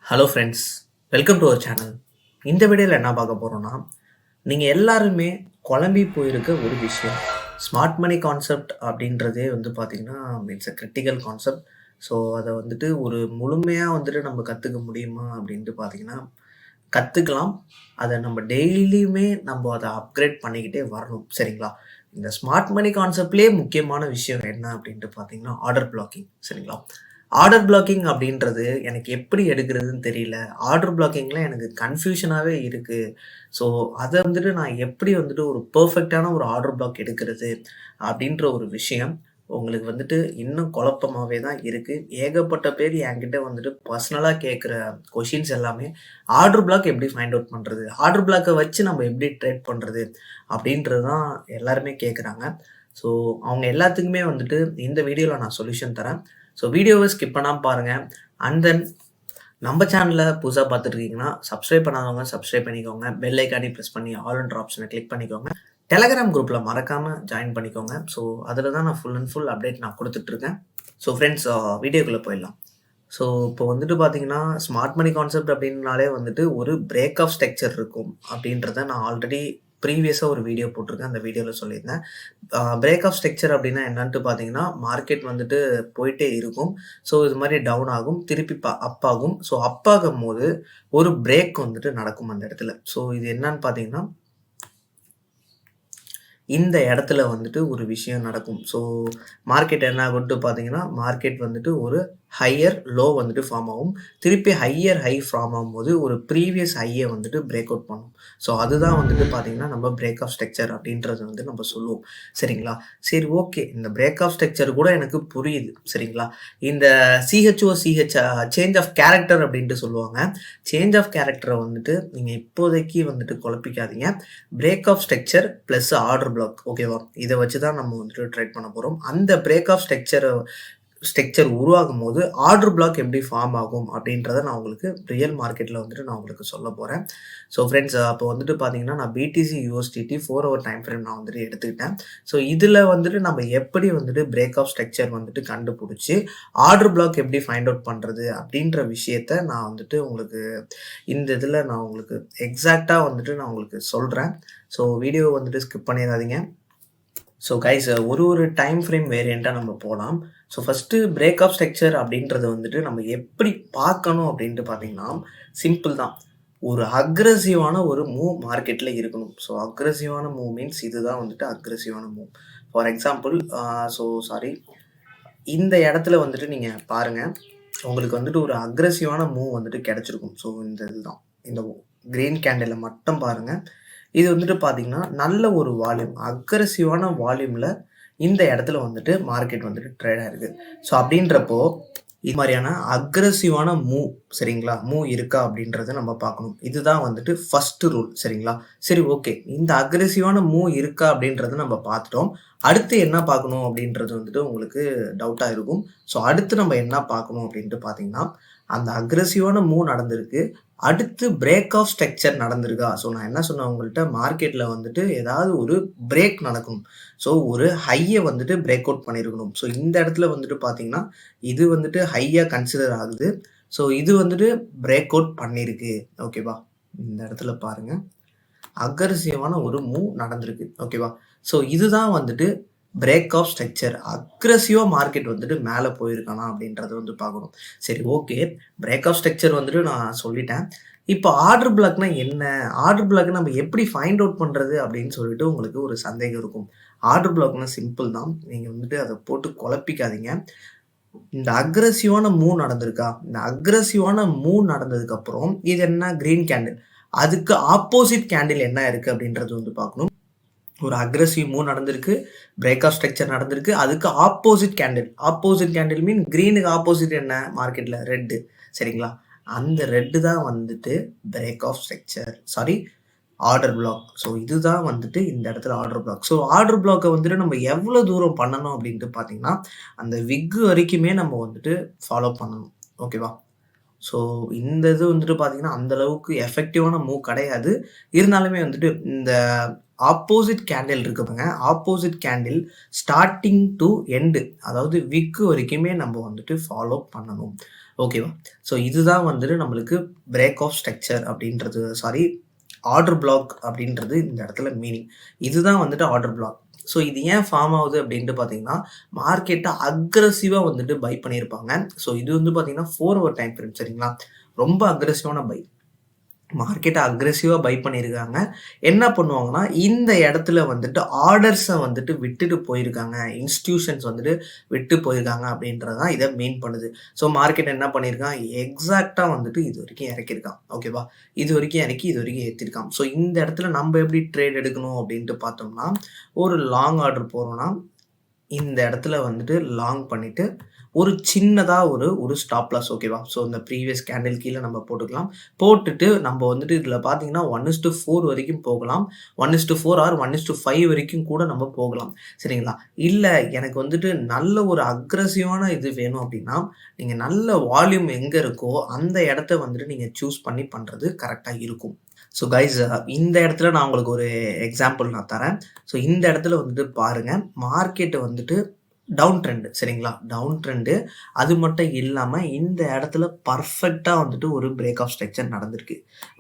Hello friends, welcome to our channel. இந்த வீடியோவில் என்ன பார்க்க போகிறோன்னா, நீங்கள் எல்லாருமே குழம்பி போயிருக்க ஒரு விஷயம் ஸ்மார்ட் மணி கான்செப்ட் அப்படின்றதே பார்த்தீங்கன்னா it's a critical concept. So அதை ஒரு முழுமையாக நம்ம கற்றுக்க முடியுமா அப்படின்ட்டு பார்த்தீங்கன்னா கற்றுக்கலாம். அதை நம்ம டெய்லியுமே நம்ம அதை அப்கிரேட் பண்ணிக்கிட்டே வரணும், சரிங்களா? இந்த ஸ்மார்ட் மணி கான்செப்ட்லேயே முக்கியமான விஷயம் என்ன அப்படின்ட்டு பார்த்தீங்கன்னா ஆர்டர் பிளாக்கிங், சரிங்களா? ஆர்டர் பிளாக்கிங் அப்படின்றது எனக்கு எப்படி எடுக்கிறதுன்னு தெரியல. ஆர்டர் பிளாக்கிங்கில் எனக்கு கன்ஃப்யூஷனாகவே இருக்குது. ஸோ அதை நான் எப்படி ஒரு பெர்ஃபெக்டான ஒரு ஆர்டர் பிளாக் எடுக்கிறது அப்படின்ற ஒரு விஷயம் உங்களுக்கு இன்னும் குழப்பமாகவே தான் இருக்குது. ஏகப்பட்ட பேர் என்கிட்ட பர்சனலாக கேட்குற கொஷின்ஸ் எல்லாமே ஆர்டர் பிளாக் எப்படி ஃபைண்ட் அவுட் பண்ணுறது, ஆர்டர் பிளாக்கை வச்சு நம்ம எப்படி ட்ரேட் பண்ணுறது அப்படின்றது தான் எல்லாருமே கேட்குறாங்க. ஸோ அவங்க எல்லாத்துக்குமே இந்த வீடியோவில் நான் சொல்யூஷன் தரேன். ஸோ வீடியோவை ஸ்கிப் பண்ணாமல் பாருங்கள். அண்ட் தென் நம்ம சேனலில் புதுசாக பார்த்துட்ருக்கீங்கன்னா சப்ஸ்கிரைப் பண்ணாதவங்க சப்ஸ்கிரைப் பண்ணிக்கோங்க. பெல் ஐக்கானே ப்ரெஸ் பண்ணி ஆல்ன்ற ஆப்ஷனை கிளிக் பண்ணிக்கோங்க. டெலகிராம் குரூப்பில் மறக்காமல் ஜாயின் பண்ணிக்கோங்க. ஸோ அதில் தான் நான் ஃபுல் அண்ட் ஃபுல் அப்டேட் நான் கொடுத்துட்ருக்கேன். ஸோ ஃப்ரெண்ட்ஸ், வீடியோக்குள்ளே போயிடலாம். ஸோ இப்போ பார்த்தீங்கன்னா ஸ்மார்ட் மணி கான்செப்ட் அப்படின்னாலே ஒரு பிரேக் ஆஃப் ஸ்ட்ரக்சர் இருக்கும் அப்படின்றத நான் ஆல்ரெடி ப்ரீவியஸாக ஒரு வீடியோ போட்டிருக்கேன். அந்த வீடியோவில் சொல்லியிருந்தேன். பிரேக் ஆஃப் ஸ்ட்ரக்சர் அப்படின்னா என்னன்ட்டு பார்த்தீங்கன்னா மார்க்கெட் போயிட்டே இருக்கும். ஸோ இது மாதிரி டவுன் ஆகும், திருப்பி அப் ஆகும். ஸோ அப் ஆகும்போது ஒரு பிரேக் நடக்கும் அந்த இடத்துல. ஸோ இது என்னன்னு பார்த்தீங்கன்னா இந்த இடத்துல ஒரு விஷயம் நடக்கும். ஸோ மார்க்கெட் என்ன ஆகும்ட்டு பார்த்தீங்கன்னா மார்க்கெட் ஒரு ஹையர் லோ ஃபார்ம் ஆகும். திருப்பி ஹையர் ஹை ஃபார்ம் ஆகும்போது ஒரு ப்ரீவியஸ் ஹையை பிரேக் அவுட் பண்ணும். ஸோ அதுதான் பார்த்தீங்கன்னா நம்ம பிரேக் ஆஃப் ஸ்ட்ரக்சர் அப்படின்றது நம்ம சொல்லுவோம், சரிங்களா? சரி, ஓகே, இந்த பிரேக் ஆஃப் ஸ்ட்ரக்சர் கூட எனக்கு புரியுது, சரிங்களா? இந்த சிஹெச் சேஞ்ச் ஆஃப் கேரக்டர் அப்படின்ட்டு சொல்லுவாங்க. சேஞ்ச் ஆஃப் கேரக்டரை நீங்கள் இப்போதைக்கு குழப்பிக்காதீங்க. Break of structure plus order block, ஓகேவா? இதை வச்சு தான் நம்ம ட்ரேட் பண்ண போகிறோம். அந்த பிரேக் ஆஃப் ஸ்ட்ரக்சர் உருவாகும் போது ஆர்டர் பிளாக் எப்படி ஃபார்ம் ஆகும் அப்படின்றத நான் உங்களுக்கு ரியல் மார்க்கெட்டில் நான் உங்களுக்கு சொல்ல போகிறேன். ஸோ ஃப்ரெண்ட்ஸ், அப்போ பார்த்தீங்கன்னா நான் BTC USDT 4 hour time frame நான் எடுத்துக்கிட்டேன். ஸோ இதில் நம்ம எப்படி பிரேக் ஆஃப் ஸ்ட்ரக்சர் கண்டுபிடிச்சி ஆர்டர் பிளாக் எப்படி ஃபைண்ட் அவுட் பண்ணுறது அப்படின்ற விஷயத்த நான் உங்களுக்கு இந்த இதில் நான் உங்களுக்கு எக்ஸாக்டாக நான் உங்களுக்கு சொல்கிறேன். ஸோ வீடியோ ஸ்கிப் பண்ணிடாதீங்க. ஸோ கைஸ், ஒரு டைம் ஃப்ரேம் வேரியண்ட்டாக நம்ம போகலாம். So first break of structure அப்படின்றது நம்ம எப்படி பார்க்கணும் அப்படின்ட்டு பார்த்தீங்கன்னா சிம்பிள் தான். ஒரு அக்ரெசிவான ஒரு மூவ் மார்க்கெட்டில் இருக்கணும். ஸோ அக்ரெசிவான மூவ் மீன்ஸ் இதுதான் அக்ரெசிவான மூவ். ஃபார் எக்ஸாம்பிள், இந்த இடத்துல நீங்கள் பாருங்கள், உங்களுக்கு ஒரு அக்ரெசிவான மூவ் கிடச்சிருக்கும். ஸோ இந்த இதுதான், இந்த க்ரீன் கேண்டிலை மட்டும் பாருங்கள். இது பார்த்தீங்கன்னா நல்ல ஒரு வால்யூம், அக்ரெசிவான வால்யூமில் இந்த இடத்துல மார்க்கெட் ட்ரேட் ஆயிருக்கு. ஸோ அப்படின்றப்போ இது மாதிரியான அக்ரெசிவான மூவ், சரிங்களா, மூவ் இருக்கா அப்படின்றத நம்ம பார்க்கணும். இதுதான் ஃபர்ஸ்ட் ரூல், சரிங்களா? சரி, ஓகே, இந்த அக்ரெசிவான மூவ் இருக்கா அப்படின்றத நம்ம பார்த்துட்டோம். அடுத்து என்ன பார்க்கணும் அப்படின்றது உங்களுக்கு டவுட்டாக இருக்கும். ஸோ அடுத்து நம்ம என்ன பார்க்கணும் அப்படின்ட்டு பார்த்தீங்கன்னா அந்த அக்ரெசிவான மூவ் நடந்திருக்கு, அடுத்து பிரேக் ஆஃப் ஸ்ட்ரக்சர் நடந்திருக்கா? ஸோ நான் என்ன சொன்னேன் உங்கள்கிட்ட, மார்க்கெட்டில் ஏதாவது ஒரு பிரேக் நடக்கணும். ஸோ ஒரு ஹையை பிரேக் அவுட் பண்ணியிருக்கணும். ஸோ இந்த இடத்துல பார்த்தீங்கன்னா இது ஹையாக கன்சிடர் ஆகுது. ஸோ இது பிரேக் அவுட் பண்ணியிருக்கு, ஓகேவா? இந்த இடத்துல பாருங்கள், அக்ரெசிவான ஒரு மூவ் நடந்திருக்கு, ஓகேவா? ஸோ இதுதான் பிரேக் ஆஃப் ஸ்ட்ரக்சர். அக்ரெசிவாக மார்க்கெட் மேலே போயிருக்கானா அப்படின்றத பார்க்கணும். சரி, ஓகே, பிரேக் ஆஃப் ஸ்ட்ரக்சர் நான் சொல்லிட்டேன். இப்போ ஆர்டர் பிளாக்னா என்ன, ஆர்டர் பிளாக் நம்ம எப்படி ஃபைண்ட் அவுட் பண்ணுறது அப்படின்னு சொல்லிட்டு உங்களுக்கு ஒரு சந்தேகம் இருக்கும். ஆர்டர் பிளாக்னா சிம்பிள் தான். நீங்கள் அதை போட்டு குழப்பிக்காதீங்க. இந்த அக்ரெசிவான மூவ் நடந்திருக்கா, இந்த அக்ரெசிவான மூவ் நடந்ததுக்கப்புறம் இது என்ன, கிரீன் கேண்டில், அதுக்கு ஆப்போசிட் கேண்டில் என்ன இருக்குது அப்படின்றது பார்க்கணும். ஒரு அக்ரெசிவ் மூவ் நடந்திருக்கு, பிரேக் ஆஃப் ஸ்ட்ரக்சர் நடந்திருக்கு, அதுக்கு ஆப்போசிட் கேண்டில் மீன் கிரீனுக்கு ஆப்போசிட் என்ன மார்க்கெட்டில், ரெட்டு, சரிங்களா? அந்த ரெட்டு தான் break of structure, order block. So இதுதான் இந்த இடத்துல ஆர்டர் பிளாக். ஸோ ஆர்டர் பிளாக்கை நம்ம எவ்வளோ தூரம் பண்ணணும் அப்படின்ட்டு பார்த்தீங்கன்னா அந்த விக்கு வரைக்குமே நம்ம ஃபாலோ பண்ணணும், ஓகேவா? ஸோ இந்த இது பார்த்தீங்கன்னா அந்தளவுக்கு எஃபெக்டிவான மூவ் கிடையாது. இருந்தாலுமே இந்த ஆப்போசிட் கேண்டில் இருக்கு பாருங்க. Opposite candle starting to end அதாவது விக் வரைக்குமே நம்ம வந்துட்டு ஃபாலோ பண்ணணும். ஓகேவா? ஸோ இதுதான் வந்துட்டு நம்மளுக்கு பிரேக் ஆஃப் ஸ்ட்ரக்சர் அப்படின்றது ஆர்டர் பிளாக் அப்படின்றது இந்த இடத்துல மீனிங். இதுதான் வந்துட்டு ஆர்டர் பிளாக். ஸோ இது ஏன் ஃபார்ம் ஆகுது அப்படின்ட்டு பார்த்தீங்கன்னா, மார்க்கெட்ட அக்ரஸிவா வந்துட்டு பை பண்ணியிருப்பாங்க. ஸோ இது வந்து பார்த்தீங்கன்னா 4 ஹவர் டைம் ஃப்ரேம் சரிங்களா? ரொம்ப அக்ரஸிவான பை. மார்க்கெட்ட அக்ரெசிவா பை பண்ணியிருக்காங்க. என்ன பண்ணுவாங்கன்னா, இந்த இடத்துல வந்துட்டு ஆர்டர்ஸ வந்துட்டு விட்டுட்டு போயிருக்காங்க. இன்ஸ்டிடியூஷன்ஸ் வந்துட்டு விட்டு போயிருக்காங்க அப்படின்றது தான் இத மீன் பண்ணுது. ஸோ மார்க்கெட் என்ன பண்ணியிருக்கான், எக்ஸாக்ட்டா வந்துட்டு இதுவரைக்கும் இறக்கியிருக்கான். ஓகேவா? இதுவரைக்கும் இறக்கி, இதுவரைக்கும் ஏத்திருக்கான். ஸோ இந்த இடத்துல நம்ப எப்படி ட்ரேட் எடுக்கணும் அப்படின்ட்டு பார்த்தோம்னா, ஒரு லாங் ஆர்டர் போறோம்னா, இந்த இடத்துல வந்துட்டு லாங் பண்ணிட்டு, ஒரு சின்னதா ஒரு ஸ்டாப் லாஸ் ஓகேவா? ஸோ இந்த ப்ரீவியஸ் கேண்டில் கீழ நம்ம போட்டுக்கலாம். போட்டுட்டு நம்ம வந்துட்டு இதில பார்த்தீங்கன்னா 1:4 வரைக்கும் போகலாம். 1:4 ஆர் 1:5 வரைக்கும் கூட நம்ம போகலாம். சரிங்களா? இல்ல எனக்கு வந்துட்டு நல்ல ஒரு அக்ரஸிவான இது வேணும் அப்டின்னா, நீங்க நல்ல வால்யூம் எங்க இருக்கோ, அந்த இடத்த வந்துட்டு நீங்க சூஸ் பண்ணி பண்றது கரெக்ட்டா இருக்கும். ஸோ கைஸ் இந்த இடத்துல நான் உங்களுக்கு ஒரு எக்ஸாம்பிள் நான் தரேன். ஸோ இந்த இடத்துல வந்துட்டு பாருங்க, மார்க்கெட் வந்துட்டு டவுன் ட்ரெண்ட் சரிங்களா? டவுன் ட்ரெண்ட் அது மட்டும் இல்லாம இந்த இடத்துல பெர்ஃபெக்ட்டா வந்துட்டு ஒரு பிரேக் ஆஃப் ஸ்ட்ரக்சர் நடந்திருக்கு.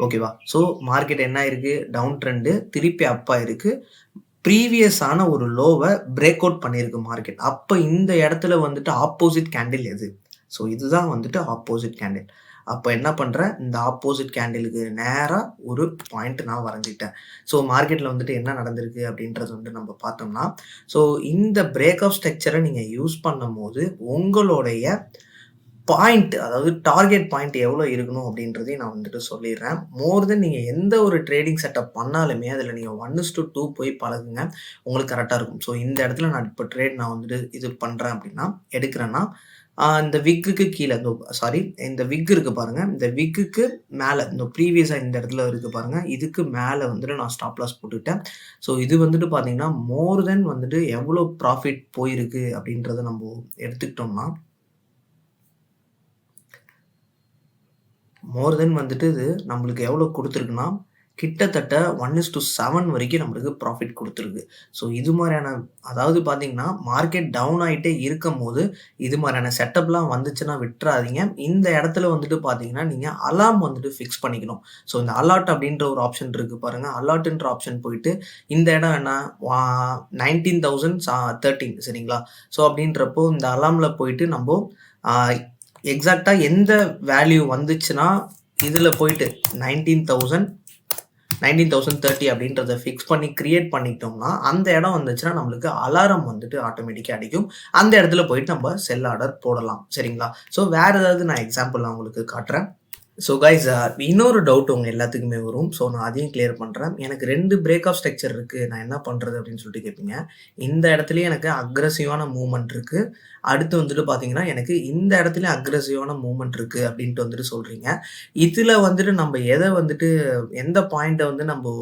ஓகேவா? ஸோ மார்க்கெட் என்ன ஆயிருக்கு? டவுன் ட்ரெண்ட் திருப்பி அப் ஆயிருக்கு. ப்ரீவியஸான ஒரு லோவ பிரேக் அவுட் பண்ணியிருக்கு மார்க்கெட். அப்ப இந்த இடத்துல வந்துட்டு ஆப்போசிட் கேண்டில் எது? ஸோ இதுதான் வந்துட்டு ஆப்போசிட் கேண்டில். அப்ப என்ன பண்றேன், இந்த ஆப்போசிட் கேண்டிலுக்கு நேரா ஒரு பாயிண்ட் நான் வரைஞ்சுக்கிட்டேன். ஸோ மார்க்கெட்ல வந்துட்டு என்ன நடந்திருக்கு அப்படின்றது வந்து நம்ம பார்த்தோம்னா, ஸோ இந்த பிரேக் ஆஃப் ஸ்ட்ரக்சர நீங்க யூஸ் பண்ணும்போது, உங்களுடைய பாயிண்ட் அதாவது டார்கெட் பாயிண்ட் எவ்வளோ இருக்கணும் அப்படின்றதையும் நான் வந்துட்டு சொல்லிடுறேன். மோர் தென் நீங்க எந்த ஒரு ட்ரேடிங் செட்டப் பண்ணாலுமே, அதில நீங்க 1:2 போய் பழகுங்க. உங்களுக்கு கரெக்ட்டா இருக்கும். ஸோ இந்த இடத்துல நான் இப்ப நான் வந்துட்டு இது பண்றேன் அப்படின்னா, எடுக்கிறேன்னா, இந்த விக்குக்கு கீழ இந்த விக் இருக்கு பாருங்க. இந்த விக்குக்கு மேல இந்த ப்ரீவியஸா இந்த இடத்துல இருக்கு பாருங்க. இதுக்கு மேல வந்துட்டு நான் ஸ்டாப் லாஸ் போட்டுட்டேன். ஸோ இது வந்துட்டு பார்த்தீங்கன்னா, மோர் தென் வந்துட்டு எவ்வளோ ப்ராஃபிட் போயிருக்கு அப்படின்றத நம்ப எடுத்துக்கிட்டோம்னா மோர் தென் வந்துட்டு இது நம்மளுக்கு எவ்வளோ குடுத்துருக்குன்னா, கிட்டத்தட்ட 1:7 வரைக்கும் நம்மளுக்கு ப்ராஃபிட் குடுத்துருக்கு. ஸோ இது மாரியான அதாவது பார்த்தீங்கன்னா, மார்க்கெட் டவுன் ஆயிட்டே இருக்கும்போது, இது மாரியான செட்டப்லாம் வந்துச்சுன்னா விட்றாதீங்க. இந்த இடத்துல வந்துட்டு பார்த்தீங்கன்னா, நீங்க அலார்ம் வந்துட்டு ஃபிக்ஸ் பண்ணிக்கணும். ஸோ இந்த அலார்ட் அப்படின்ற ஒரு ஆப்ஷன் இருக்கு பாருங்க. அலார்ட்ன்ற ஆப்ஷன் போயிட்டு, இந்த இடம் என்ன 19,013 சரிங்களா? ஸோ அப்படின்றப்போ இந்த அலார்ம்ல போயிட்டு நம்போ ஆ எக்ஸாக்ட்டா எந்த வேல்யூ வந்துச்சுன்னா, இதுல போயிட்டு 19,030 அப்படின்றத ஃபிக்ஸ் பண்ணி கிரியேட் பண்ணிட்டோம்னா, அந்த இடம் வந்துச்சுன்னா நம்மளுக்கு அலாரம் வந்துட்டு ஆட்டோமேட்டிக்கா அடிக்கும். அந்த இடத்துல போயிட்டு நம்ம செல் ஆர்டர் போடலாம். சரிங்களா? ஸோ வேற ஏதாவது நான் எக்ஸாம்பிள் நான் உங்களுக்கு காட்டுறேன். ஸோ கைஸ் இன்னொரு டவுட் உங்க எல்லாத்துக்குமே வரும். ஸோ நான் அதையும் கிளியர் பண்றேன். எனக்கு 2 பிரேக் ஆஃப் ஸ்ட்ரக்சர் இருக்கு. நான் என்ன பண்றது அப்படின்னு சொல்லிட்டு கேட்பீங்க. இந்த இடத்துலயும் எனக்கு அக்ரஸிவான மூவ்மெண்ட் இருக்கு. அடுத்து வந்துட்டு பார்த்தீங்கன்னா, எனக்கு இந்த இடத்துலயும் அக்ரஸிவான மூவ்மெண்ட் இருக்கு அப்படின்ட்டு வந்துட்டு சொல்றீங்க. இதுல வந்துட்டு நம்ம எத வந்துட்டு எந்த பாயிண்ட்ட வந்து நம்போ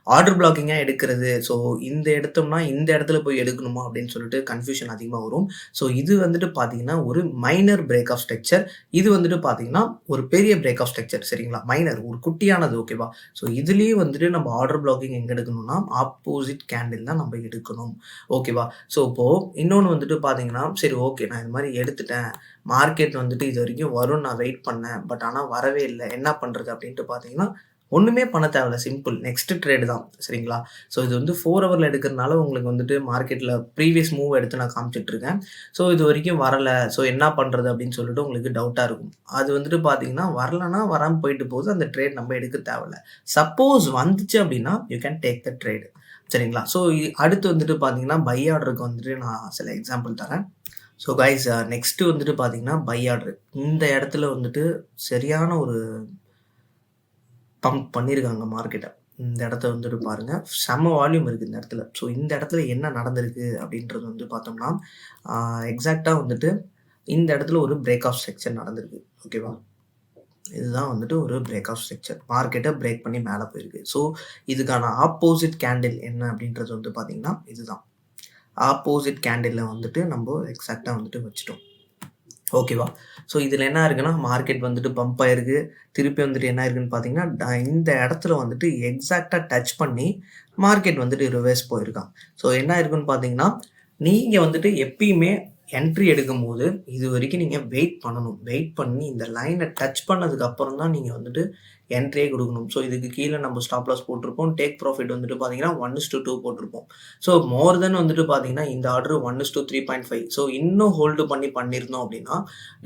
ஆர்டர் பிளாக்கிங்கா எடுக்கிறது. ஸோ இந்த எடுத்தோம்னா, இந்த இடத்துல போய் எடுக்கணுமா அப்படின்னு சொல்லிட்டு கன்ஃப்யூஷன் அதிகமா வரும். ஸோ இது வந்துட்டு பார்த்தீங்கன்னா, ஒரு மைனர் பிரேக் ஆஃப் ஸ்ட்ரக்சர். இது வந்துட்டு பார்த்தீங்கன்னா, ஒரு பெரிய பிரேக் ஆஃப் ஸ்ட்ரக்சர் சரிங்களா? மைனர் ஒரு குட்டியானது ஓகேவா? ஸோ இதுலயும் வந்துட்டு நம்ம ஆர்டர் பிளாக்கிங் எங்க எடுக்கணும்னா, ஆப்போசிட் கேண்டில் தான் நம்ம எடுக்கணும். ஓகேவா? ஸோ இப்போ இன்னொன்னு வந்துட்டு பார்த்தீங்கன்னா, சரி ஓகே நான் இது மாரி எடுத்துட்டேன். மார்க்கெட் வந்துட்டு இதுவரைக்கும் வரும்னு நான் வெயிட் பண்ணேன். பட் ஆனா வரவே இல்ல. என்ன பண்றது அப்படின்ட்டு பார்த்தீங்கன்னா, ஒண்ணுமே பண்ண தேவையில்ல. சிம்பிள். நெக்ஸ்ட் ட்ரேட் தான். சரிங்களா? ஸோ இது வந்து 4 ஹவர்ல எடுக்கிறனால உங்களுக்கு வந்துட்டு மார்க்கெட்ல ப்ரீவியஸ் மூவ் எடுத்து நான் காமிச்சுட்டு இருக்கேன். ஸோ இதுவரைக்கும் வரல. ஸோ என்ன பண்றது அப்படின்னு சொல்லிட்டு உங்களுக்கு டவுட்டா இருக்கும். அது வந்துட்டு பார்த்தீங்கன்னா, வரலன்னா வராம போயிட்டு போகுது. அந்த ட்ரேட் நம்ம எடுக்க தேவையில்ல. சப்போஸ் வந்துச்சு அப்படின்னா, you can take the trade. சரிங்களா? ஸோ அடுத்து வந்துட்டு பார்த்தீங்கன்னா, பை ஆர்டருக்கு வந்துட்டு நான் சில எக்ஸாம்பிள் தரேன். ஸோ கைஸ் நெக்ஸ்ட் வந்துட்டு பார்த்தீங்கன்னா, பை ஆர்டர். இந்த இடத்துல வந்துட்டு சரியான ஒரு பம்ப் பண்ணியிருக்காங்க மார்க்கெட்ட. இந்த இடத்த வந்துட்டு பாருங்க. செம்ம வால்யூம் இருக்கு இந்த இடத்துல. ஸோ இந்த இடத்துல என்ன நடந்திருக்கு அப்படின்றது வந்து பார்த்தோம்னா, ஆ எக்ஸாக்ட்டா வந்துட்டு இந்த இடத்துல ஒரு பிரேக் ஆஃப் ஸ்ட்ரக்சர் நடந்திருக்கு. ஓகேவா? இதுதான் வந்துட்டு ஒரு பிரேக் ஆஃப் ஸ்ட்ரக்சர். மார்க்கெட்ட பிரேக் பண்ணி மேல போயிருக்கு. ஸோ இதுக்கான ஆப்போசிட் கேண்டில் என்ன அப்படின்றது வந்து பார்த்தீங்கன்னா, இதுதான். ஆப்போசிட் கேண்டில்ல வந்துட்டு நம்ப எக்ஸாக்ட்டா வந்துட்டு வச்சுட்டோம். ஓகேவா? ஸோ இதில என்ன இருக்குன்னா, மார்க்கெட் வந்துட்டு பம்ப் ஆயிருக்கு. திருப்பி வந்துட்டு என்ன ஆயிருக்குன்னு பார்த்தீங்கன்னா, இந்த இடத்துல வந்துட்டு எக்ஸாக்ட்டா டச் பண்ணி மார்க்கெட் வந்துட்டு ரிவர்ஸ் போயிருக்கான். ஸோ என்ன ஆயிருக்குன்னு பார்த்தீங்கன்னா, நீங்க வந்துட்டு எப்பயுமே என்ட்ரி எடுக்கும்போது, இதுவரைக்கும் நீங்க வெயிட் பண்ணணும். வெயிட் பண்ணி இந்த லைன டச் பண்ணதுக்கு அப்புறம் தான் நீங்க வந்துட்டு என்ட்ரியே குடுக்கணும். ஸோ இதுக்கு கீழ நம்ம ஸ்டாப் லாஸ் போட்டிருப்போம். டேக் ப்ராஃபிட் வந்துட்டு பார்த்தீங்கன்னா, 1:2 போட்டிருப்போம். ஸோ மோர் தென் வந்துட்டு பார்த்தீங்கன்னா, இந்த ஆர்டர் 1:3.5. ஸோ இன்னும் ஹோல்டு பண்ணி பண்ணியிருந்தோம் அப்படின்னா,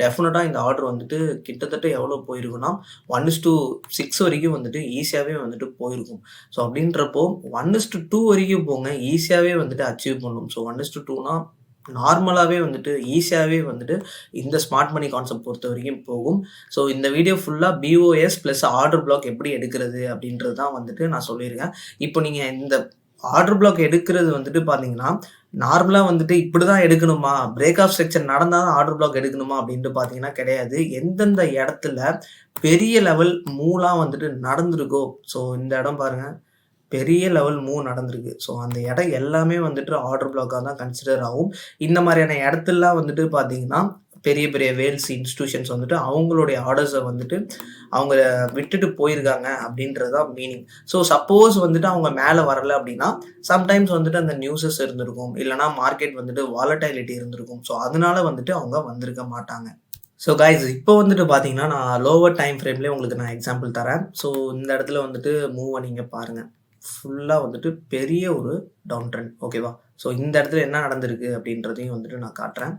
டெஃபினட்டா இந்த ஆர்டர் வந்துட்டு கிட்டத்தட்ட எவ்வளோ போயிருக்குன்னா, 1:6 வரைக்கும் வந்துட்டு ஈஸியாவே வந்துட்டு போயிருக்கும். ஸோ அப்படின்றப்போ 1:2 வரைக்கும் போங்க. ஈஸியாவே வந்துட்டு அச்சீவ் பண்ணும். ஸோ 1:2னா நார்மலாவே வந்துட்டு ஈஸியாவே வந்துட்டு இந்த ஸ்மார்ட் மணி கான்செப்ட் பொறுத்தவரைக்கும் போகும். ஸோ இந்த வீடியோ ஃபுல்லா BOS பிளஸ் ஆர்டர் பிளாக் எப்படி எடுக்கிறது அப்படின்றது தான் வந்துட்டு நான் சொல்லியிருக்கேன். இப்போ நீங்க இந்த ஆர்டர் பிளாக் எடுக்கிறது வந்துட்டு பார்த்தீங்கன்னா, நார்மலா வந்துட்டு இப்படிதான் எடுக்கணுமா? பிரேக் ஆஃப் ஸ்ட்ரக்சர் நடந்தா தான் ஆர்டர் பிளாக் எடுக்கணுமா? அப்படின்ட்டு பார்த்தீங்கன்னா கிடையாது. எந்தெந்த இடத்துல பெரிய லெவல் மூவ்லாம் வந்துட்டு நடந்திருக்கோ, ஸோ இந்த இடம் பாருங்க. பெரிய லெவல் மூவ் நடந்திருக்கு. ஸோ அந்த இடம் எல்லாமே வந்துட்டு ஆர்டர் பிளாக்கா தான் கன்சிடர் ஆகும். இந்த மாரியான இடத்துலலாம் வந்துட்டு பார்த்தீங்கன்னா, பெரிய பெரிய வேல்ஸ் இன்ஸ்டிடியூஷன்ஸ் வந்துட்டு அவங்களுடைய ஆர்டர்ஸ வந்துட்டு அவங்க விட்டுட்டு போயிருக்காங்க அப்படின்றது தான் மீனிங். ஸோ சப்போஸ் வந்துட்டு அவங்க மேல வரல அப்படின்னா, சம்டைம்ஸ் வந்துட்டு அந்த நியூஸஸ் இருந்திருக்கும். இல்லன்னா மார்க்கெட் வந்துட்டு வாலடைலிட்டி இருந்திருக்கும். ஸோ அதனால வந்துட்டு அவங்க வந்திருக்க மாட்டாங்க. ஸோ காய்ஸ் இப்போ வந்துட்டு பார்த்தீங்கன்னா, நான் லோவர் டைம் ஃப்ரேம்லயே உங்களுக்கு நான் எக்ஸாம்பிள் தரேன். ஸோ இந்த இடத்துல வந்துட்டு மூவ நீங்க பாருங்க. ஃபுல்லா வந்துட்டு பெரிய ஒரு டவுன் ட்ரெண்ட் ஓகேவா? ஸோ இந்த இடத்துல என்ன நடந்திருக்கு அப்படின்றதையும் வந்துட்டு நான் காட்டுறேன்.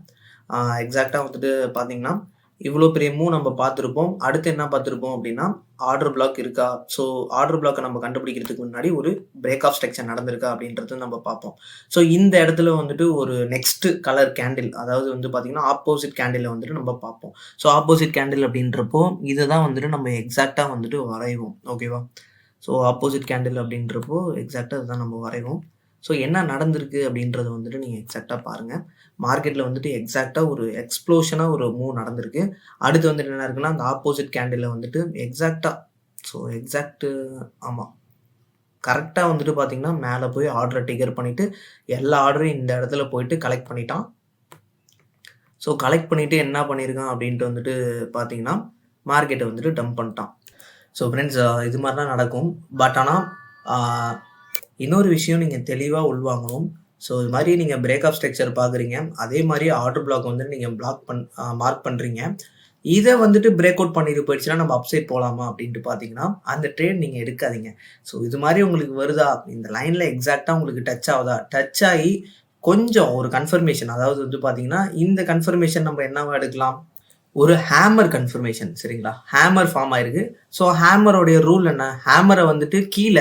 எக்ஸாக்ட்டா வந்துட்டு பார்த்தீங்கன்னா, இவ்வளோ பெரிய மூவ் நம்ம பார்த்துருப்போம். அடுத்து என்ன பார்த்துருப்போம் அப்படின்னா, ஆர்டர் பிளாக் இருக்கா? ஸோ ஆர்டர் பிளாக்க நம்ம கண்டுபிடிக்கிறதுக்கு முன்னாடி ஒரு பிரேக் ஆஃப் ஸ்ட்ரக்சர் நடந்திருக்கா அப்படின்றத நம்ம பார்ப்போம். ஸோ இந்த இடத்துல வந்துட்டு ஒரு நெக்ஸ்ட் கலர் கேண்டில் அதாவது வந்து பார்த்தீங்கன்னா, ஆப்போசிட் கேண்டில வந்துட்டு நம்ம பார்ப்போம். ஸோ ஆப்போசிட் கேண்டில் அப்படின்றப்போ, இத தான் வந்துட்டு நம்ம எக்ஸாக்ட்டா வந்துட்டு வரைவோம். ஓகேவா? ஸோ ஆப்போசிட் கேண்டில் அப்படின்றப்போ எக்ஸாக்ட்டா இதுதான் நம்ம வரைவோம். ஸோ என்ன நடந்திருக்கு அப்படின்றத வந்துட்டு நீங்க எக்ஸாக்ட்டா பாருங்க. மார்க்கெட்ல வந்துட்டு எக்ஸாக்ட்டா ஒரு எக்ஸ்ப்ளோஷனா ஒரு மூவ் நடந்திருக்கு. அடுத்து வந்துட்டு என்ன இருக்குன்னா, அந்த ஆப்போசிட் கேண்டில்ல வந்துட்டு எக்ஸாக்ட்டா ஸோ எக்ஸாக்ட் ஆமா. கரெக்ட்டா வந்துட்டு பார்த்தீங்கன்னா, மேல போய் ஆர்டர ட்ரிகர் பண்ணிட்டு, எல்லா ஆர்டரையும் இந்த இடத்துல போயிட்டு கலெக்ட் பண்ணிட்டான். ஸோ கலெக்ட் பண்ணிட்டு என்ன பண்ணியிருக்கான் அப்படின்ட்டு வந்துட்டு பார்த்தீங்கன்னா, மார்க்கெட்ட வந்துட்டு டம்ப் பண்ணிட்டான். ஸோ ஃப்ரெண்ட்ஸ் இது மாரி தான் நடக்கும். பட் ஆனா, ஆ இன்னொரு விஷயம் நீங்க தெளிவா உள்வாங்கணும். ஸோ இது மாரி நீங்க பிரேக் ஆஃப் ஸ்ட்ரக்சர் பார்க்குறீங்க. அதே மாரி ஆர்டர் பிளாக் வந்து நீங்க மார்க் பண்றீங்க. இத வந்துட்டு பிரேக் அவுட் பண்ணிட்டு போயிடுச்சுன்னா, நம்ம அப்சைட் போலாமா அப்டின்ட்டு பார்த்தீங்கன்னா, அந்த ட்ரேட் நீங்க எடுக்காதீங்க. ஸோ இது மாரி உங்களுக்கு வருதா? இந்த லைன்ல எக்ஸாக்ட்டா உங்களுக்கு டச் ஆவுதா? டச் ஆயி கொஞ்சம் ஒரு கன்ஃபர்மேஷன் அதாவது வந்து பார்த்தீங்கன்னா, இந்த கன்ஃபர்மேஷன் நம்ம என்னவா எடுக்கலாம்? ஒரு ஹேமர் கன்ஃபர்மேஷன் சரிங்களா? ஹேமர் ஃபார்ம் ஆயிருக்கு. ஸோ ஹேமரோடைய ரூல் என்ன? ஹேமர வந்துட்டு கீழ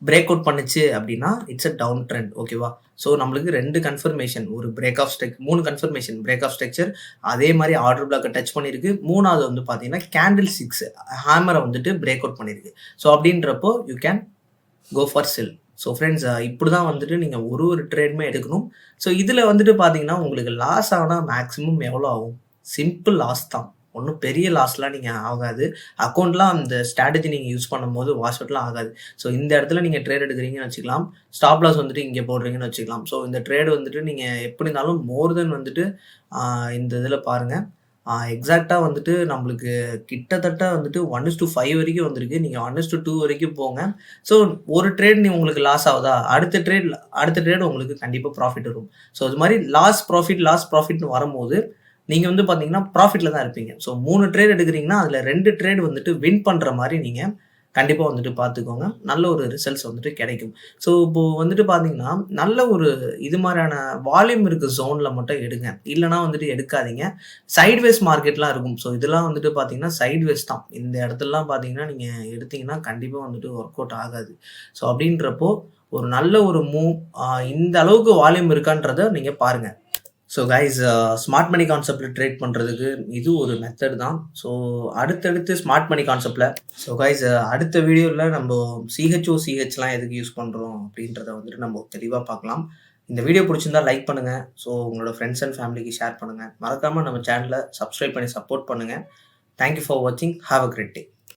பிரேக் அவுட் பண்ணுச்சு அப்டின்னா, இட்ஸ் அ டவுன் ட்ரெண்ட் ஓகேவா? ஸோ நம்மளுக்கு 2 கன்ஃபர்மேஷன் ஒரு break of 3 confirmation break of structure அதே மாரி ஆர்டர் பிளாக்க டச் பண்ணியிருக்கு. 3வது வந்து பார்த்தீங்கன்னா, கேண்டில் 6 ஹேமர வந்துட்டு பிரேக் அவுட் பண்ணியிருக்கு. ஸோ அப்டின்றப்போ you can go for sell. So friends இப்படிதான் வந்துட்டு நீங்க ஒரு ட்ரேடுமே எடுக்கணும். ஸோ இதுல வந்துட்டு பார்த்தீங்கன்னா, உங்களுக்கு லாஸ் ஆனா மேக்ஸிமம் எவ்வளோ ஆகும்? சிம்பிள் லாஸ் தான். ஒண்ணும் பெரிய லாஸ்லாம் நீங்க ஆகாது. அக்கவுண்ட்லாம் அந்த ஸ்ட்ராட்டஜி நீங்க யூஸ் பண்ணும்போது வாஷ் அவுட்லாம் ஆகாது. ஸோ இந்த இடத்துல நீங்க ட்ரேட் எடுக்குறீங்கன்னு வச்சுக்கலாம். ஸ்டாப் லாஸ் வந்துட்டு இங்க போடுறீங்கன்னு வச்சுக்கலாம். ஸோ இந்த ட்ரேட் வந்துட்டு நீங்க எப்படி இருந்தாலும் மோர் தென் வந்துட்டு இந்த இதுல பாருங்க. எக்ஸாக்ட்டா வந்துட்டு நம்மளுக்கு கிட்டத்தட்ட வந்துட்டு 1:5 வரைக்கும் வந்திருக்கு. நீங்க 1:2 வரைக்கும் போங்க. ஸோ ஒரு ட்ரேட் உங்களுக்கு லாஸ் ஆவுதா? அடுத்த ட்ரேட் உங்களுக்கு கண்டிப்பா ப்ராஃபிட் வரும். ஸோ இது மாரி லாஸ் ப்ராஃபிட்ன்னு வரும்போது, நீங்க வந்து பார்த்தீங்கன்னா, ப்ராஃபிட்ல தான் இருப்பீங்க. ஸோ 3 ட்ரேட் எடுக்குறீங்கன்னா, அதுல 2 ட்ரேட் வந்துட்டு வின் பண்ற மாரி நீங்க கண்டிப்பா வந்துட்டு பார்த்துக்கோங்க. நல்ல ஒரு ரிசல்ட்ஸ் வந்துட்டு கிடைக்கும். ஸோ இப்போ வந்துட்டு பார்த்தீங்கன்னா, நல்ல ஒரு இது மாரியான வால்யூம் இருக்க ஜோன்ல மட்டும் எடுங்க. இல்லன்னா வந்துட்டு எடுக்காதீங்க. சைட்வேஸ் மார்க்கெட்லாம் இருக்கும். ஸோ இதெல்லாம் வந்துட்டு பார்த்தீங்கன்னா, சைட்வேஸ் தான். இந்த இடத்துலலாம் பார்த்தீங்கன்னா, நீங்க எடுத்தீங்கன்னா கண்டிப்பா வந்துட்டு ஒர்க் அவுட் ஆகாது. ஸோ அப்படின்றப்போ, ஒரு நல்ல ஒரு மூவ் இந்த அளவுக்கு வால்யூம் இருக்கான்றத நீங்க பாருங்க. ஸோ கைஸ் ஸ்மார்ட் மணி கான்செப்ட்ல ட்ரேட் பண்றதுக்கு இது ஒரு மெத்தட் தான். ஸோ அடுத்தடுத்து ஸ்மார்ட் மணி கான்செப்ட்ல ஸோ கைஸ் அடுத்த வீடியோல நம்ம சிஹெச்ஓ, சிஹெச்லாம் எதுக்கு யூஸ் பண்றோம் அப்படின்றத வந்துட்டு நம்ம தெளிவா பார்க்கலாம். இந்த வீடியோ பிடிச்சிருந்தா லைக் பண்ணுங்க. ஸோ உங்களோட ஃப்ரெண்ட்ஸ் அண்ட் ஃபேமிலிக்கு ஷேர் பண்ணுங்க. மறக்காம நம்ம சேனல சப்ஸ்கிரைப் பண்ணி சப்போர்ட் பண்ணுங்க. தேங்க் யூ ஃபார் வாட்சிங். Have a great day.